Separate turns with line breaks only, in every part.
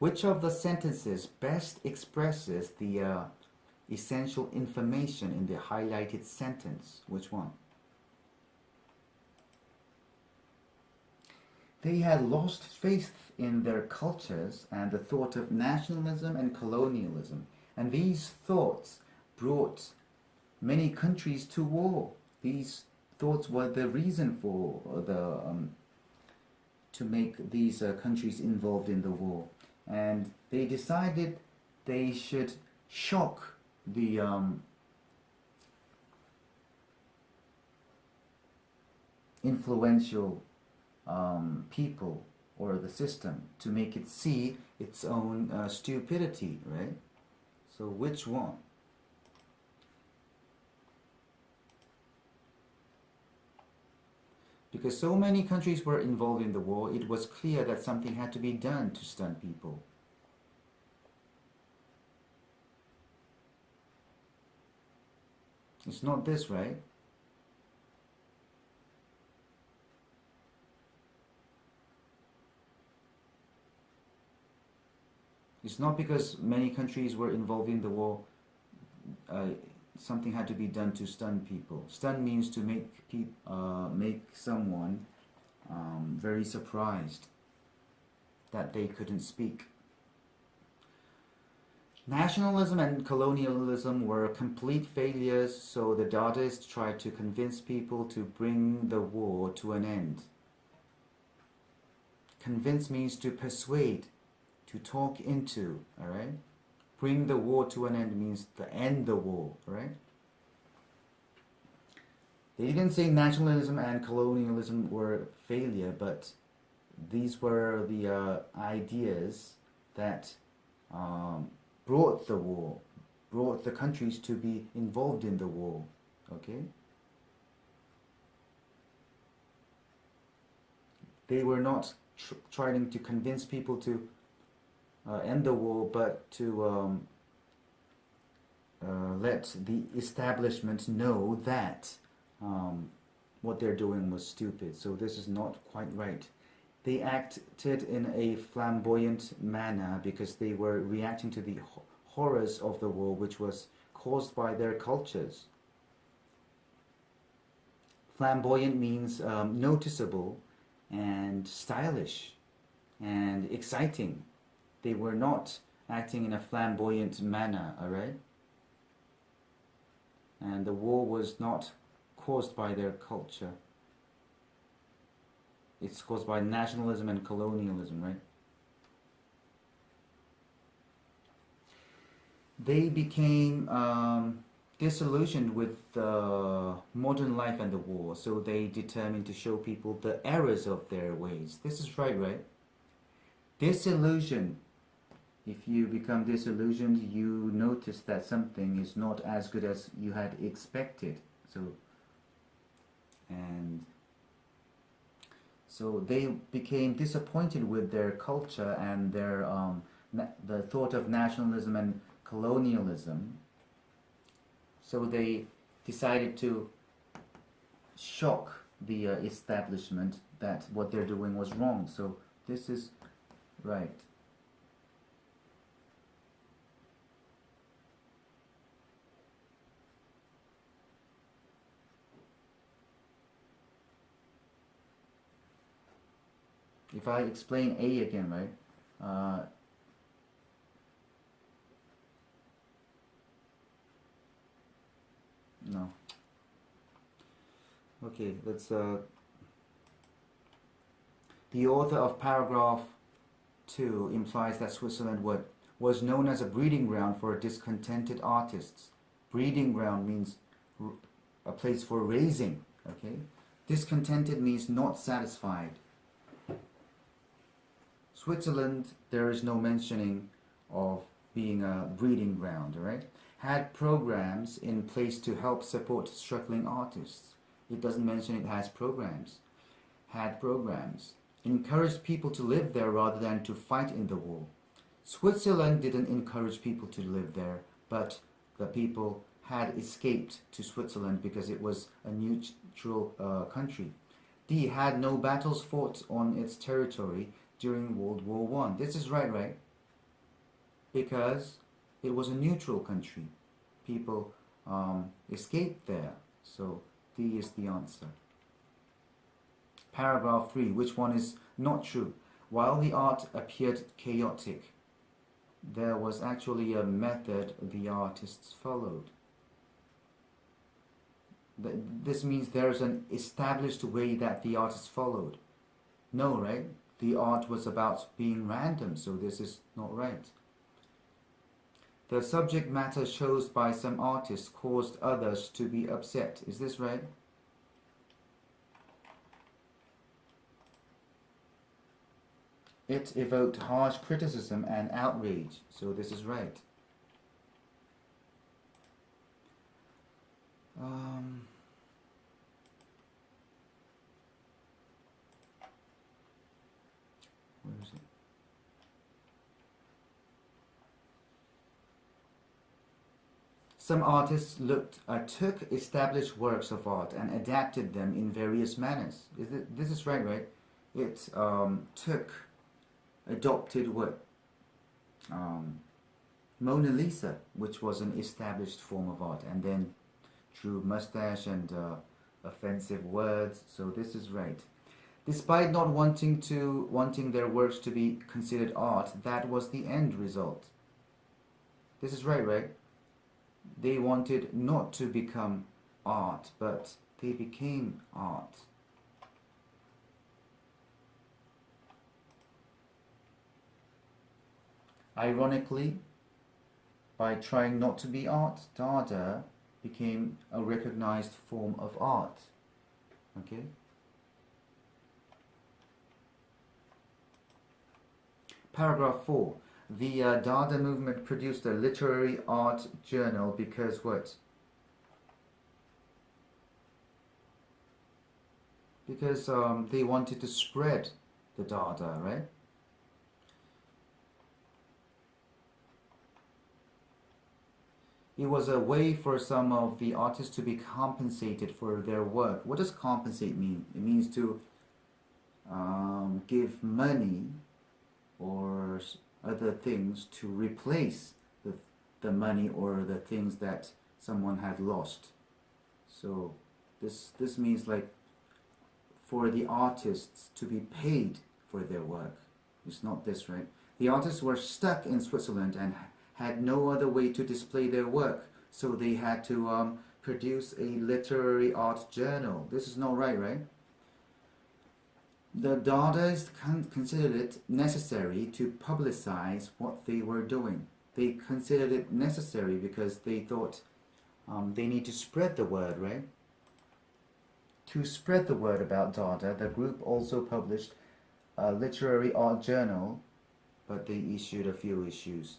Which of the sentences best expresses the essential information in the highlighted sentence? Which one? They had lost faith in their cultures and the thought of nationalism and colonialism, and these thoughts brought many countries to war. These thoughts were the reason for to make these countries involved in the war, and they decided they should shock the influential people or the system to make it see its own stupidity, right? So which one? Because so many countries were involved in the war, it was clear that something had to be done to stun people. It's not this, right? It's not because many countries were involved in the war, something had to be done to stun people. Stun means to make someone very surprised that they couldn't speak. Nationalism and colonialism were complete failures, so the Dadaists tried to convince people to bring the war to an end. Convince means to persuade, to talk into, alright? Bring the war to an end means to end the war, right? They didn't say nationalism and colonialism were failure, but these were the ideas that brought the war, brought the countries to be involved in the war, okay? They were not trying to convince people to end the war, but to let the establishment know that what they're doing was stupid. So this is not quite right. They acted in a flamboyant manner because they were reacting to the horrors of the war, which was caused by their cultures. Flamboyant means noticeable and stylish and exciting. They were not acting in a flamboyant manner, alright? And the war was not caused by their culture. It's caused by nationalism and colonialism, right? They became disillusioned with modern life and the war, so they determined to show people the errors of their ways. This is right, right? Disillusion. If you become disillusioned, you notice that something is not as good as you had expected. So they became disappointed with their culture and their the thought of nationalism and colonialism. So they decided to shock the establishment that what they're doing was wrong. So this is right. If I explain A again, right? No. Okay, let's. The author of paragraph 2 implies that Switzerland was known as a breeding ground for discontented artists. Breeding ground means a place for raising. Okay, discontented means not satisfied. Switzerland, there is no mentioning of being a breeding ground, right? Had programs in place to help support struggling artists. It doesn't mention it has programs. Had programs. Encouraged people to live there rather than to fight in the war. Switzerland didn't encourage people to live there, but the people had escaped to Switzerland because it was a neutral country. D. Had no battles fought on its territory during World War I. This is right, right? because it was a neutral country. People escaped there. So D is the answer. Paragraph 3. Which one is not true? While the art appeared chaotic, there was actually a method the artists followed. This means there's an established way that the artists followed. No, right? The art was about being random, so this is not right. The subject matter chosen by some artists caused others to be upset. Is this right? It evoked harsh criticism and outrage, so this is right. Where is it? Some artists took established works of art and adapted them in various manners. This is right, right? It adopted what? Mona Lisa, which was an established form of art, and then drew mustache and offensive words. So this is right. Despite not wanting their works to be considered art, that was the end result. This is right, right? They wanted not to become art, but they became art. Ironically, by trying not to be art, Dada became a recognized form of art. Okay? Paragraph 4. The Dada movement produced a literary art journal because what? Because they wanted to spread the Dada, right? It was a way for some of the artists to be compensated for their work. What does compensate mean? It means to give money or other things to replace the money or the things that someone had lost. So this means like for the artists to be paid for their work. It's not this, right? The artists were stuck in Switzerland and had no other way to display their work, so they had to produce a literary art journal. This is not right, right? The Dadaists considered it necessary to publicize what they were doing. They considered it necessary because they thought they need to spread the word, right? To spread the word about Dada, the group also published a literary art journal, but they issued a few issues.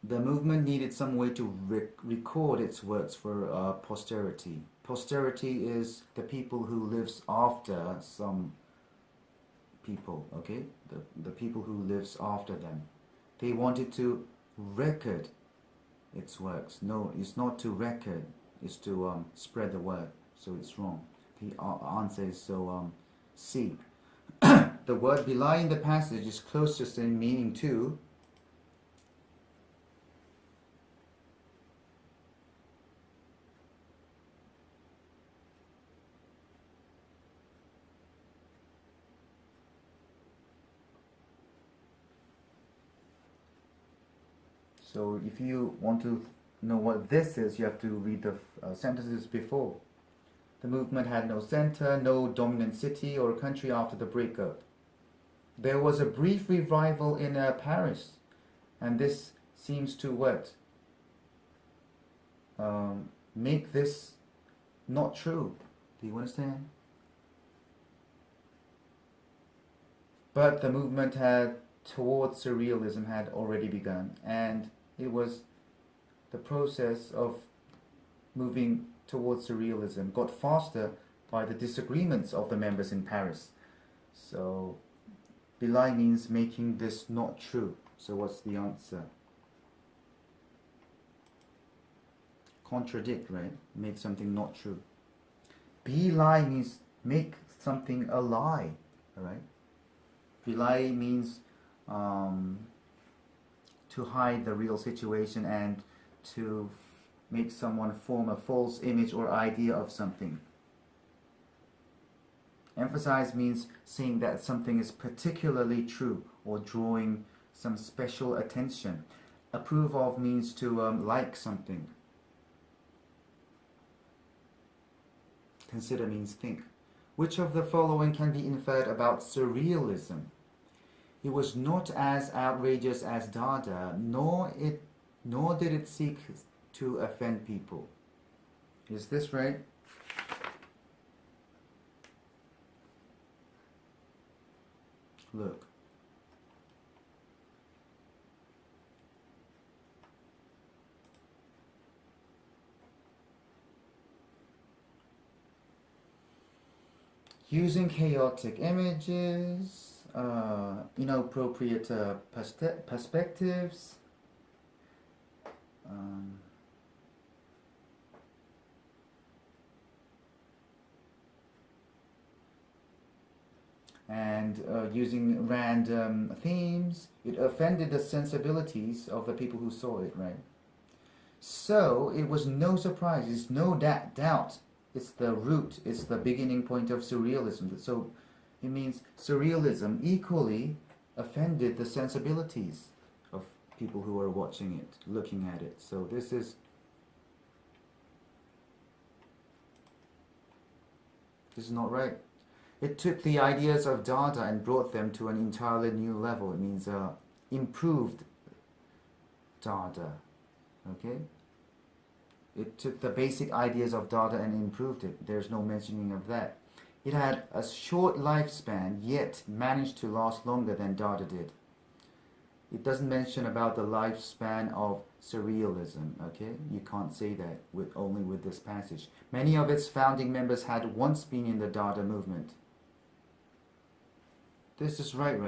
The movement needed some way to record its works for posterity. Posterity is the people who lives after some people, okay? The people who lives after them. They wanted to record its works. No, it's not to record, it's to spread the word. So it's wrong. The answer is so C. The word belie in the passage is closest in meaning to So if you want to know what this is, you have to read the sentences before. The movement had no center, no dominant city or country after the breakup. There was a brief revival in Paris, and this seems to what? Make this not true. Do you understand? But the movement towards surrealism had already begun, and it was the process of moving towards surrealism got faster by the disagreements of the members in Paris. So belie means making this not true. So what's the answer? Contradict, right? Make something not true. Belie means make something a lie, alright? Belie means to hide the real situation and to make someone form a false image or idea of something. Emphasize means saying that something is particularly true or drawing some special attention. Approve of means to like something. Consider means think. Which of the following can be inferred about surrealism? It was not as outrageous as Dada, nor did it seek to offend people. Is this right? Look. Using chaotic images, inappropriate perspectives, and using random themes. It offended the sensibilities of the people who saw it, right? So it was no surprise, it's no doubt. It's the root, it's the beginning point of surrealism. So it means surrealism equally offended the sensibilities of people who are watching it, looking at it. So this is not right. It took the ideas of Dada and brought them to an entirely new level. It means improved Dada. Okay? It took the basic ideas of Dada and improved it. There's no mentioning of that. It had a short lifespan, yet managed to last longer than Dada did. It doesn't mention about the lifespan of surrealism, okay? You can't say that only with this passage. Many of its founding members had once been in the Dada movement. This is right?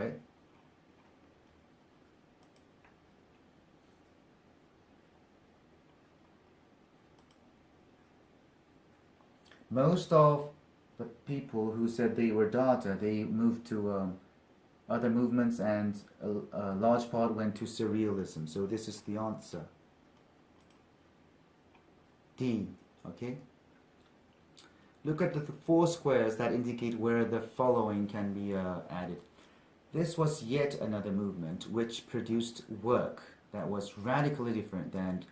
Most of the people who said they were Dada, they moved to other movements, and a large part went to surrealism. So this is the answer. D, okay? Look at the four squares that indicate where the following can be added. This was yet another movement which produced work that was radically different than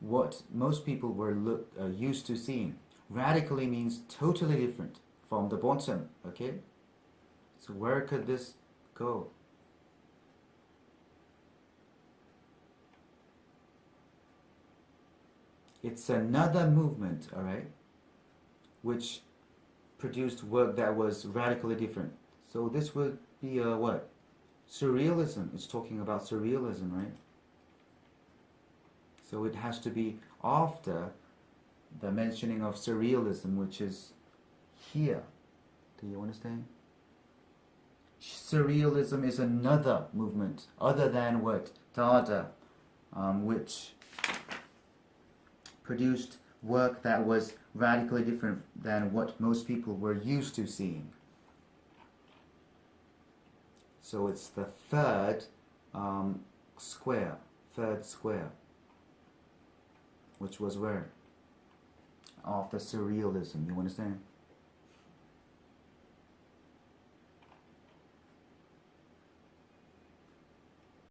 what most people were used to seeing. Radically means totally different from the bottom, okay? So where could this go? It's another movement, all right, which produced work that was radically different. So this would be what? Surrealism. It's talking about surrealism, right? So it has to be after the mentioning of surrealism, which is here. Do you understand? Surrealism is another movement other than what? Dada, which produced work that was radically different than what most people were used to seeing. So it's the third square, which was where? After surrealism, you understand?